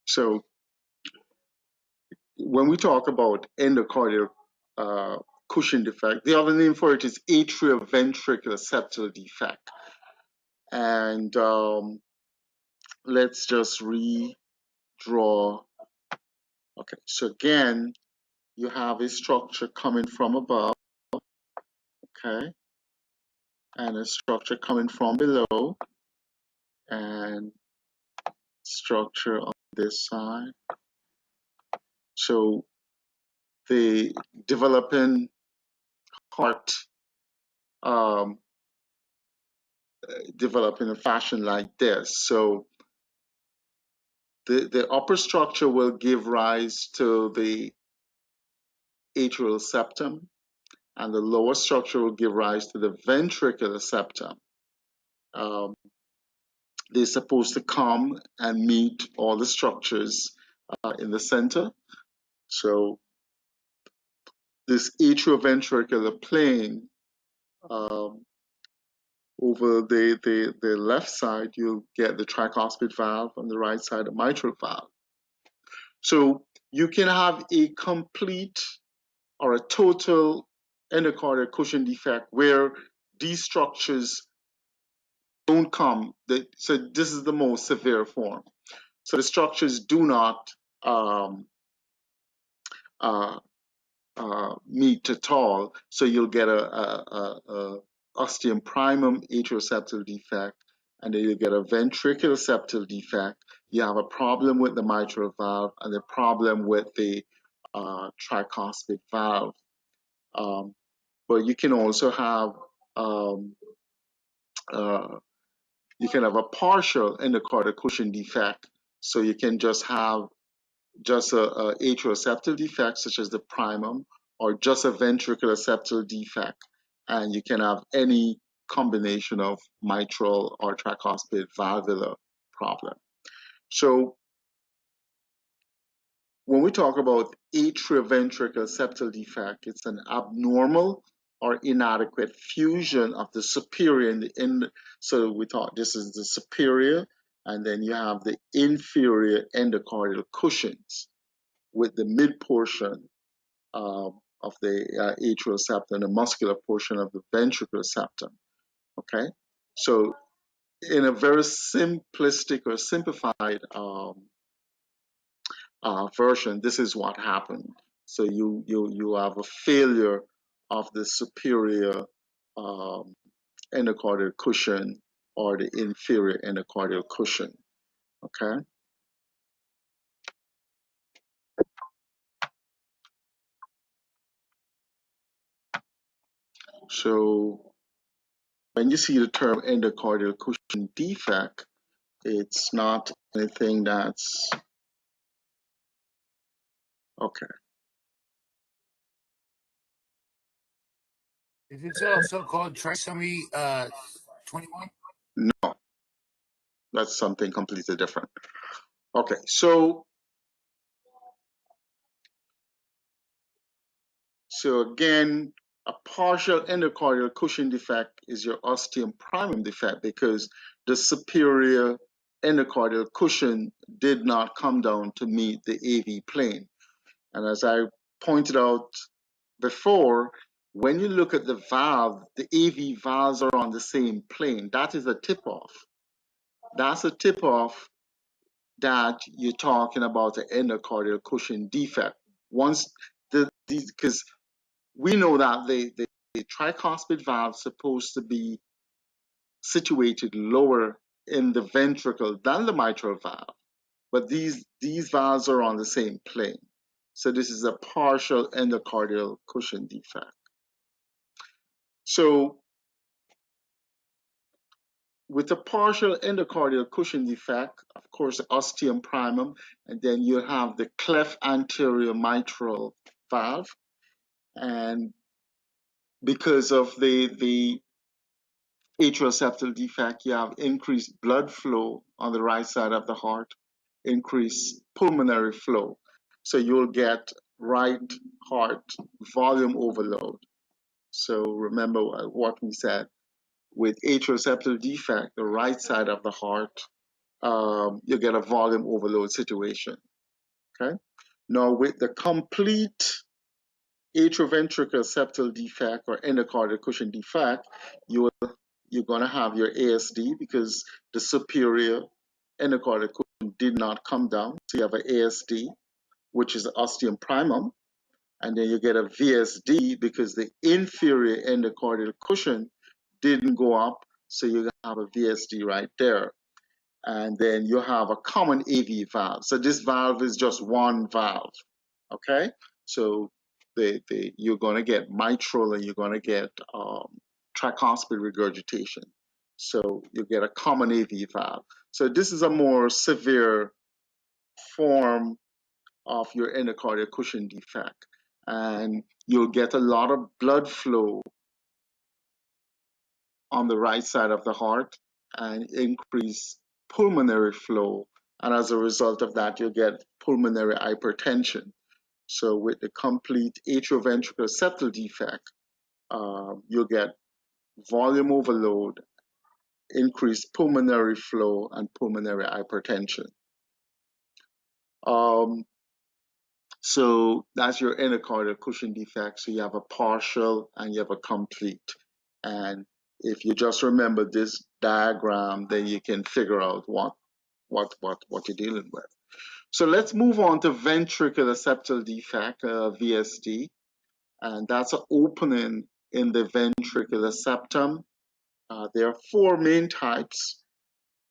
So when we talk about endocardial Cushing defect, the other name for it is atrioventricular septal defect. And let's just redraw. Okay, so again, you have a structure coming from above, okay, and a structure coming from below, and structure on this side. So the developing heart develop in a fashion like this. So the upper structure will give rise to the atrial septum, and the lower structure will give rise to the ventricular septum. They're supposed to come and meet all the structures in the center. So this atrioventricular plane, over the left side, you'll get the tricuspid valve, on the right side, a mitral valve. So you can have a complete or a total endocardial Cushing defect where these structures don't come. So this is the most severe form. So the structures do not meet at all. So you'll get a ostium primum atrioseptal defect, and then you get a ventricular septal defect. You have a problem with the mitral valve and a problem with the tricuspid valve. But you can also have a partial endocardial Cushing defect. So you can just have just a atrioseptal defect, such as the primum, or just a ventricular septal defect, and you can have any combination of mitral or tricuspid valvular problem. So when we talk about atrioventricular septal defect, it's an abnormal or inadequate fusion of the superior and the end. So we thought this is the superior, and then you have the inferior endocardial cushions with the mid portion of the atrial septum and the muscular portion of the ventricular septum. Okay, so in a very simplistic or simplified version, this is what happened. So you have a failure of the superior endocardial cushion or the inferior endocardial cushion. Okay. So when you see the term endocardial cushion defect, it's not anything that's okay. Is it also called trisomy 21? No, that's something completely different. Okay, so again, a partial endocardial Cushing defect is your ostium primum defect because the superior endocardial cushion did not come down to meet the AV plane. And as I pointed out before, when you look at the valve, the AV valves are on the same plane. That is a tip-off. That's a tip-off that you're talking about an endocardial Cushing defect. Once because we know that the tricuspid valve is supposed to be situated lower in the ventricle than the mitral valve, but these valves are on the same plane. So this is a partial endocardial Cushing defect. So with a partial endocardial Cushing defect, of course, the ostium primum, and then you have the cleft anterior mitral valve, and because of the atrial septal defect, you have increased blood flow on the right side of the heart, increased pulmonary flow. So you'll get right heart volume overload. So remember what we said. With atrial septal defect, the right side of the heart you get a volume overload situation. Okay. Now, with the complete atrioventricular septal defect or endocardial cushion defect, you're going to have your ASD because the superior endocardial cushion did not come down. So you have an ASD, which is the ostium primum, and then you get a VSD because the inferior endocardial cushion didn't go up. So you have a VSD right there. And then you have a common AV valve. So this valve is just one valve, okay? So you're going to get mitral and you're going to get tricuspid regurgitation. So you get a common AV valve. So this is a more severe form of your endocardial cushion defect. And you'll get a lot of blood flow on the right side of the heart and increase pulmonary flow. And as a result of that, you'll get pulmonary hypertension. So with the complete atrioventricular septal defect, you'll get volume overload, increased pulmonary flow, and pulmonary hypertension. So that's your endocardial cushion defect. So you have a partial and you have a complete. And if you just remember this diagram, then you can figure out what you're dealing with. So let's move on to ventricular septal defect, VSD. And that's an opening in the ventricular septum. There are four main types.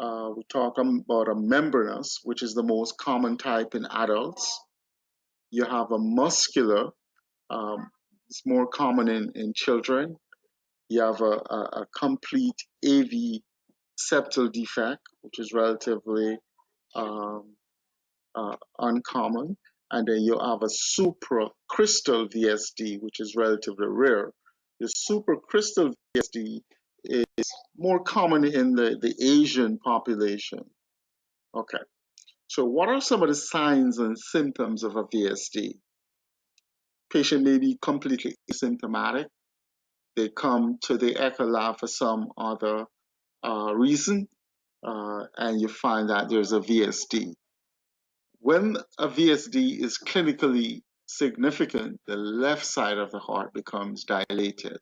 We talk about a membranous, which is the most common type in adults. You have a muscular, it's more common in children. You have a complete AV septal defect, which is relatively uncommon. And then you have a supracrystal VSD, which is relatively rare. The supracrystal VSD is more common in the Asian population. Okay, so what are some of the signs and symptoms of a VSD? Patient may be completely asymptomatic. They come to the echo lab for some other reason, and you find that there's a VSD. When a VSD is clinically significant, the left side of the heart becomes dilated.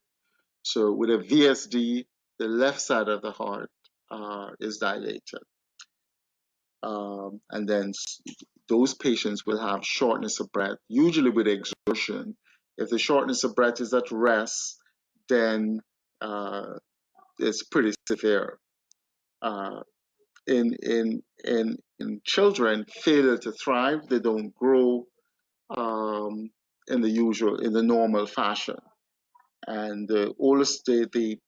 So with a VSD, the left side of the heart is dilated. And then those patients will have shortness of breath, usually with exertion. If the shortness of breath is at rest, then it's pretty severe. In children, failure to thrive, they don't grow in the normal fashion. And the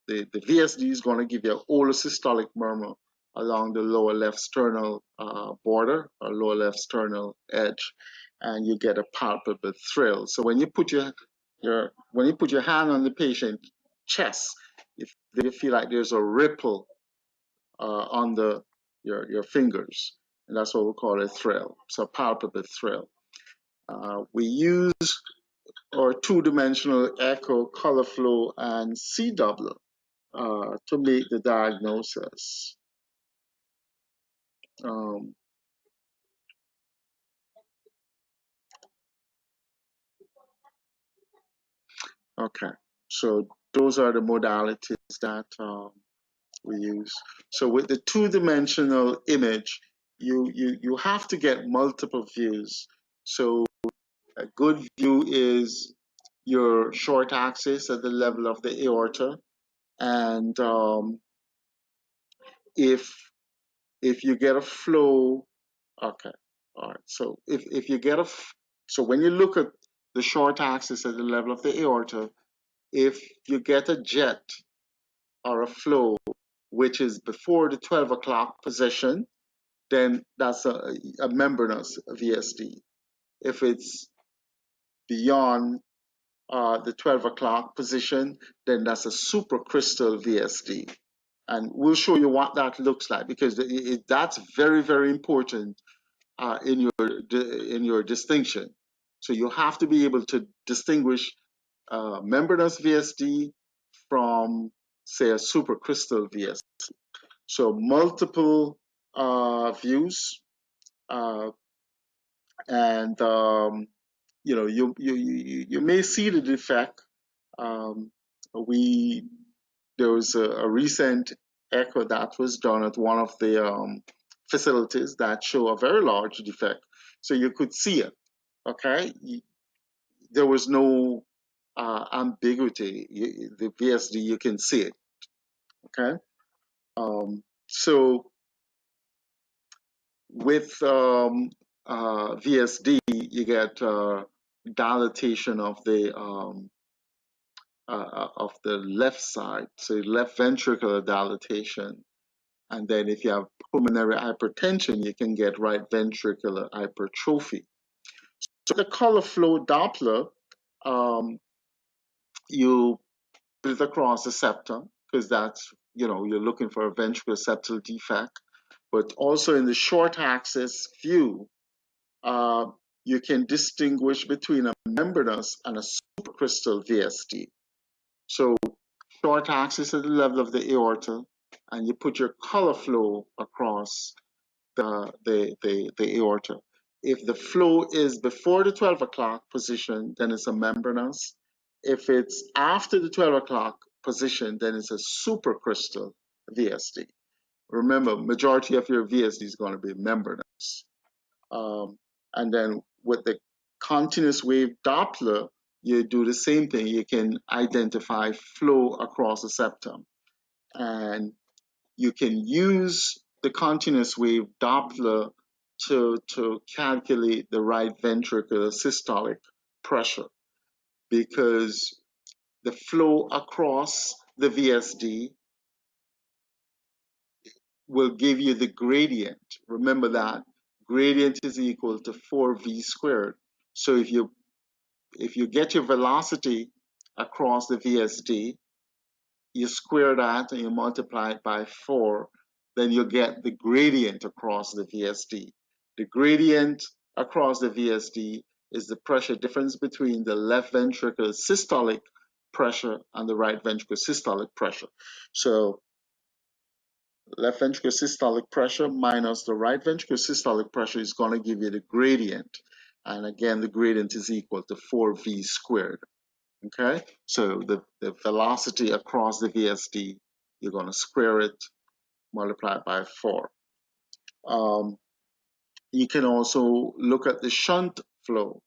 VSD is going to give you an olosystolic murmur along the lower left sternal border or lower left sternal edge, and you get a palpable thrill. So when you put your hand on the patient's chest, you feel like there's a ripple on your fingers, and that's what we call a thrill. So palpable thrill. We use our two-dimensional echo, color flow, and C doubler to make the diagnosis. Okay, so those are the modalities that we use. So with the two-dimensional image, you have to get multiple views. So a good view is your short axis at the level of the aorta, and if you get a flow, okay, all right. So if you get so when you look at the short axis at the level of the aorta, if you get a jet or a flow which is before the 12 o'clock position, then that's a membranous VSD. If it's beyond the 12 o'clock position, then that's a supracrystal VSD. And we'll show you what that looks like, because that's very, very important in your distinction. So you have to be able to distinguish membranous VSD from, say, a supracrystal VSD. So multiple views, and you may see the defect. Um, we There was a recent echo that was done at one of the facilities that show a very large defect, so you could see it. Okay, there was no ambiguity. The VSD, you can see it. Okay, so with VSD, you get dilatation of the left side, so left ventricular dilatation. And then if you have pulmonary hypertension, you can get right ventricular hypertrophy. So the color flow Doppler, you put it across the septum, because that's, you're looking for a ventricular septal defect. But also in the short axis view, uh, you can distinguish between a membranous and a supercritical VSD. So short axis at the level of the aorta, and you put your color flow across the aorta. If the flow is before the 12 o'clock position, then it's a membranous. If it's after the 12 o'clock position, then it's a supercritical VSD. Remember, majority of your VSD is going to be membranous. And then with the continuous wave Doppler, you do the same thing. You can identify flow across the septum. And you can use the continuous wave Doppler to calculate the right ventricular systolic pressure, because the flow across the VSD will give you the gradient. Remember that gradient is equal to 4v squared. So if you get your velocity across the VSD, you square that and you multiply it by 4, then you get the gradient across the VSD. The gradient across the VSD is the pressure difference between the left ventricular systolic pressure and the right ventricular systolic pressure. So left ventricular systolic pressure minus the right ventricular systolic pressure is going to give you the gradient. And again, the gradient is equal to 4v squared. Okay, so the velocity across the VSD, you're going to square it, multiply it by 4. You can also look at the shunt flow.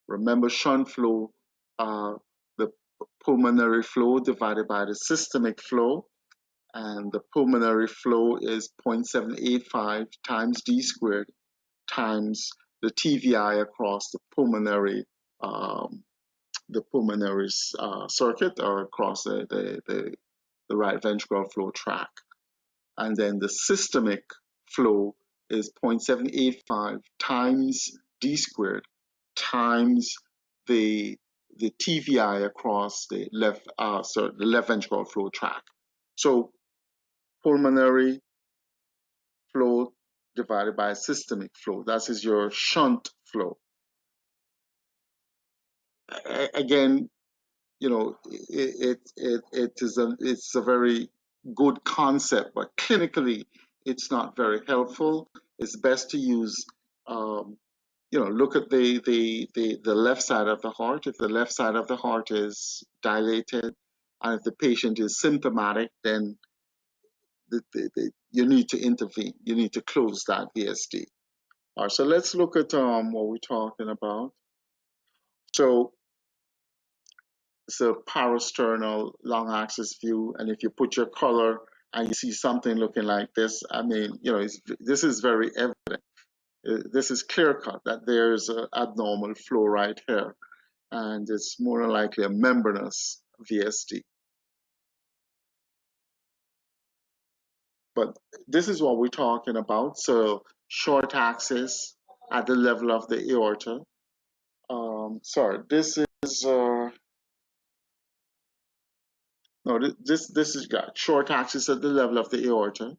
Remember, shunt flow, the pulmonary flow divided by the systemic flow, and the pulmonary flow is 0.785 times d squared times the TVI across the pulmonary circuit, or across the right ventricular flow tract. And then the systemic flow is 0.785 times d squared times the TVI across the left ventricular flow tract. So pulmonary flow divided by systemic flow, that is your shunt flow. Again, it's a very good concept, but clinically it's not very helpful. It's best to use, look at the left side of the heart. If the left side of the heart is dilated, and if the patient is symptomatic, then you need to intervene. You need to close that VSD. All right, so let's look at what we're talking about. So it's a parasternal long axis view, and if you put your color and you see something looking like this, I mean, this is very evident. This is clear cut that there's an abnormal flow right here, and it's more than likely a membranous VSD. But this is what we're talking about. So short axis at the level of the aorta. Sorry, this is no, this is got short axis at the level of the aorta,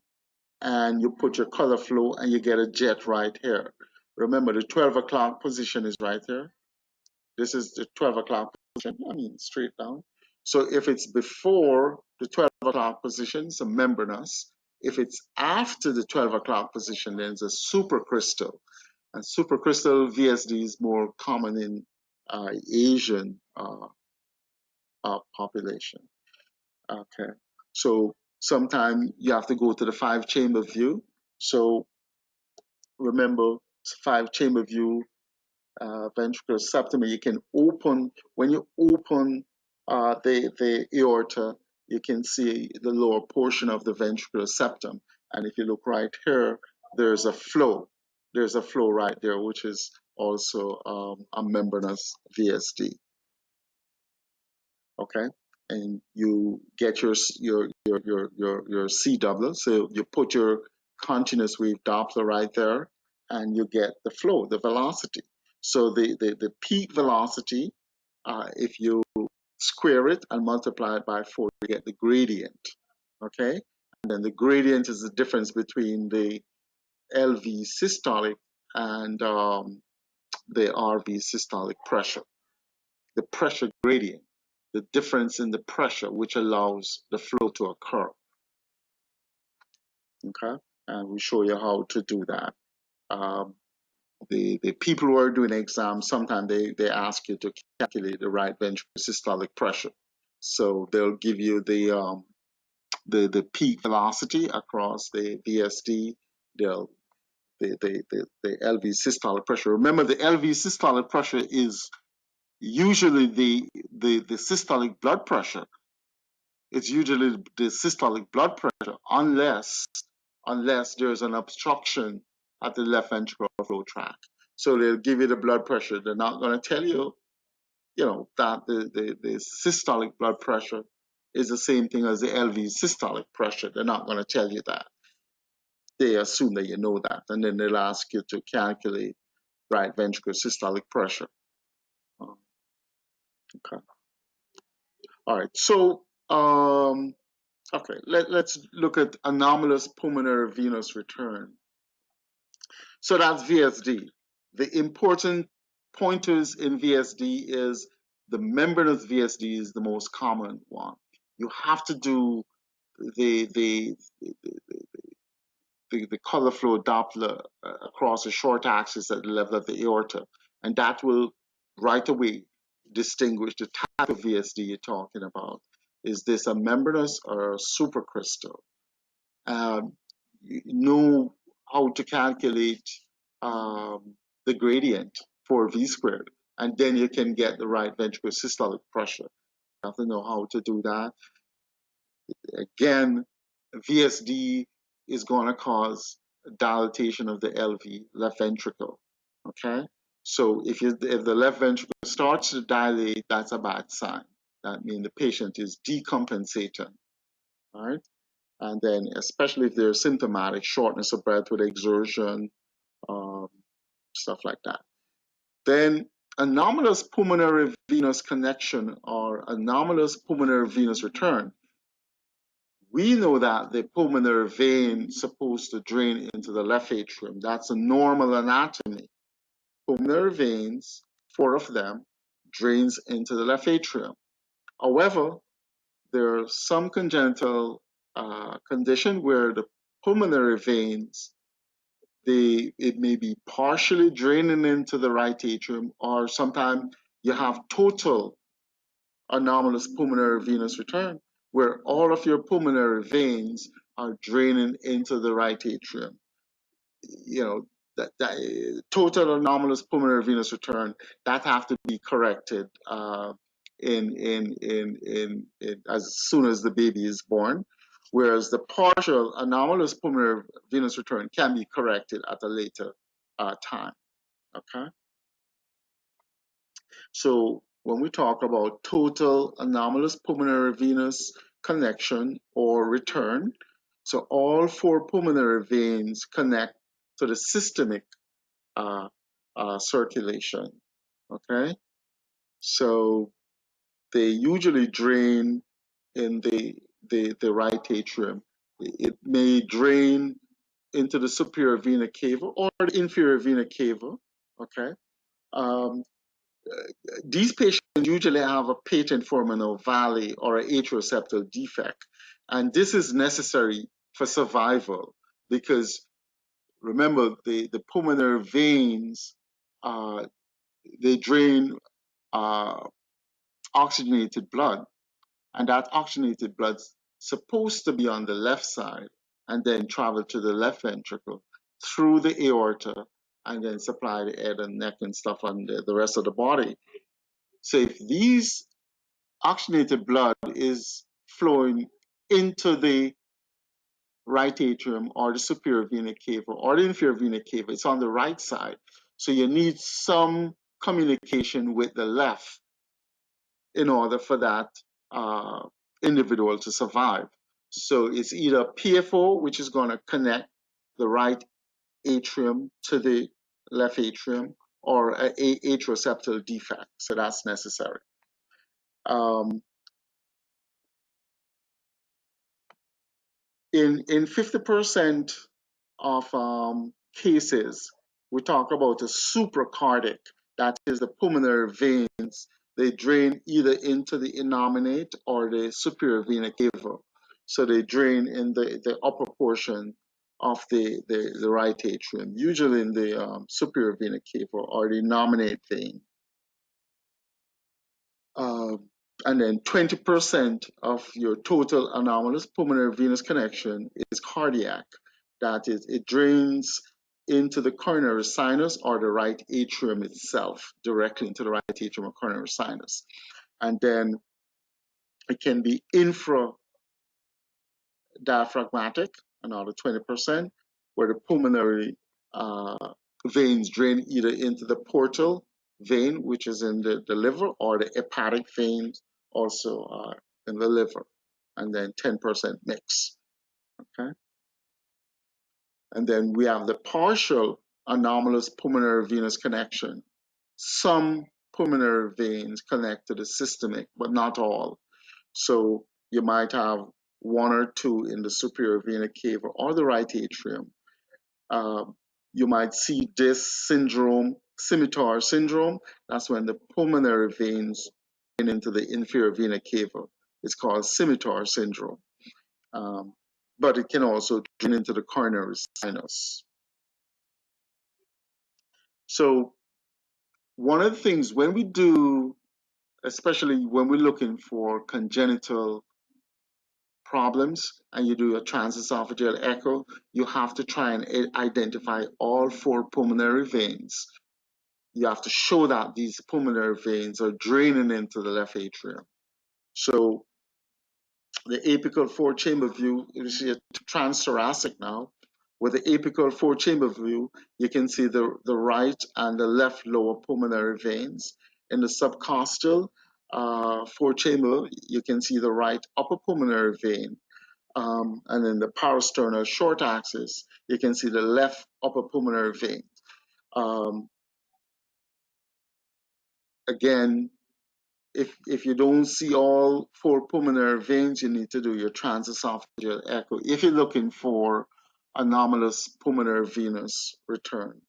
and you put your color flow and you get a jet right here. Remember, the 12 o'clock position is right here. This is the 12 o'clock position, I mean straight down. So if it's before the 12 o'clock position, it's a membranous. If it's after the 12 o'clock position, then it's a supercritical. And supercritical VSD is more common in Asian population. Okay, so sometimes you have to go to the 5-chamber view. So remember, 5-chamber view, ventricular septum. You can open, when you open the aorta, you can see the lower portion of the ventricular septum. And if you look right here, there's a flow. There's a flow right there, which is also a membranous VSD. Okay, and you get your CW. So you put your continuous wave Doppler right there, and you get the flow, the velocity. So the peak velocity, if you square it and multiply it by 4, you get the gradient. Okay, and then the gradient is the difference between the LV systolic and the RV systolic pressure. The pressure gradient, the difference in the pressure, which allows the flow to occur. Okay, and we show you how to do that. The people who are doing exams, sometimes they ask you to calculate the right ventricular systolic pressure. So they'll give you the peak velocity across the VSD, the LV systolic pressure. Remember, the LV systolic pressure is usually the systolic blood pressure. It's usually the systolic blood pressure, unless there's an obstruction at the left ventricular flow tract. So they'll give you the blood pressure. They're not going to tell you, that the systolic blood pressure is the same thing as the LV systolic pressure. They're not going to tell you that. They assume that you know that, and then they'll ask you to calculate right ventricular systolic pressure. Okay. All right. So, okay, let's look at anomalous pulmonary venous return. So that's VSD. The important pointers in VSD is the membranous VSD is the most common one. You have to do the color flow Doppler across a short axis at the level of the aorta, and that will right away distinguish the type of VSD you're talking about. Is this a membranous or a supercritical? You know how to calculate the gradient for V squared, and then you can get the right ventricular systolic pressure. You have to know how to do that. Again, VSD is going to cause dilatation of the LV, left ventricle. Okay, so if the left ventricle starts to dilate, that's a bad sign. That means the patient is decompensating. All right, and then especially if they're symptomatic, shortness of breath with exertion, stuff like that. Then anomalous pulmonary venous connection or anomalous pulmonary venous return. We know that the pulmonary vein is supposed to drain into the left atrium. That's a normal anatomy. Pulmonary veins, 4 of them, drains into the left atrium. However, there are some congenital condition where the pulmonary veins, it may be partially draining into the right atrium, or sometimes you have total anomalous pulmonary venous return, where all of your pulmonary veins are draining into the right atrium. That total anomalous pulmonary venous return, that have to be corrected in as soon as the baby is born, whereas the partial anomalous pulmonary venous return can be corrected at a later time. Okay, so when we talk about total anomalous pulmonary venous connection or return, so all 4 pulmonary veins connect to the systemic circulation. Okay, so they usually drain in the right atrium. It may drain into the superior vena cava or the inferior vena cava. Okay, these patients usually have a patent foraminal valley or an atrioceptal defect, and this is necessary for survival, because remember the pulmonary veins, they drain uh, oxygenated blood, and that oxygenated blood's supposed to be on the left side and then travel to the left ventricle through the aorta and then supply the head and neck and stuff on the rest of the body. So if these oxygenated blood is flowing into the right atrium or the superior vena cava or the inferior vena cava, it's on the right side. So you need some communication with the left in order for that individual to survive. So it's either PFO, which is going to connect the right atrium to the left atrium, or a atrioceptal defect. So that's necessary. Um, in 50% of cases, we talk about a supracardic, that is the pulmonary veins. They drain either into the innominate or the superior vena cava. So they drain in the upper portion of the right atrium, usually in the superior vena cava or the innominate vein. Uh, and then 20% of your total anomalous pulmonary venous connection is cardiac. That is, it drains into the coronary sinus or the right atrium itself, directly into the right atrium or coronary sinus. And then it can be infradiaphragmatic, another 20%, where the pulmonary veins drain either into the portal vein, which is in the liver, or the hepatic veins, also in the liver, and then 10% mix. Okay, and then we have the partial anomalous pulmonary venous connection. Some pulmonary veins connect to the systemic, but not all. So you might have one or two in the superior vena cava or the right atrium. You might see this syndrome, scimitar syndrome. That's when the pulmonary veins get into the inferior vena cava. It's called scimitar syndrome. But it can also drain into the coronary sinus. So one of the things when we do, especially when we're looking for congenital problems and you do a transesophageal echo, you have to try and identify all four pulmonary veins. You have to show that these pulmonary veins are draining into the left atrium. So the apical four-chamber view, you see a transthoracic now. With the apical four-chamber view, you can see the right and the left lower pulmonary veins. In the subcostal four-chamber, you can see the right upper pulmonary vein. And in the parasternal short axis, you can see the left upper pulmonary vein. Again, if you don't see all four pulmonary veins, you need to do your transesophageal echo if you're looking for anomalous pulmonary venous return.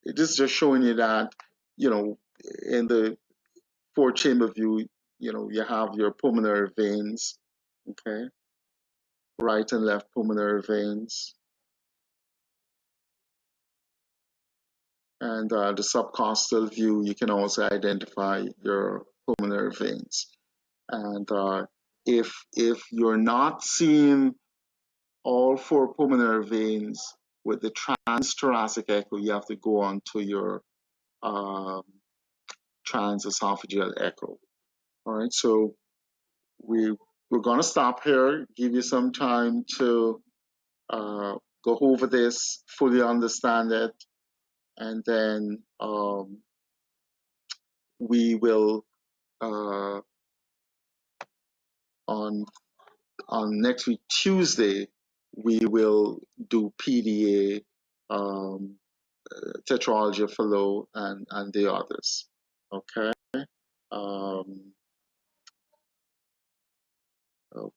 This is just showing you that, you know, in the four-chamber view, you know, you have your pulmonary veins, okay, right and left pulmonary veins. And the subcostal view, you can also identify your pulmonary veins. And if you're not seeing all four pulmonary veins with the transthoracic echo, you have to go on to your transesophageal echo. All right, so we're going to stop here, give you some time to go over this, fully understand it, and then we will on next week Tuesday we will do PDA, tetralogy of Fallot, and the others. Okay. Okay.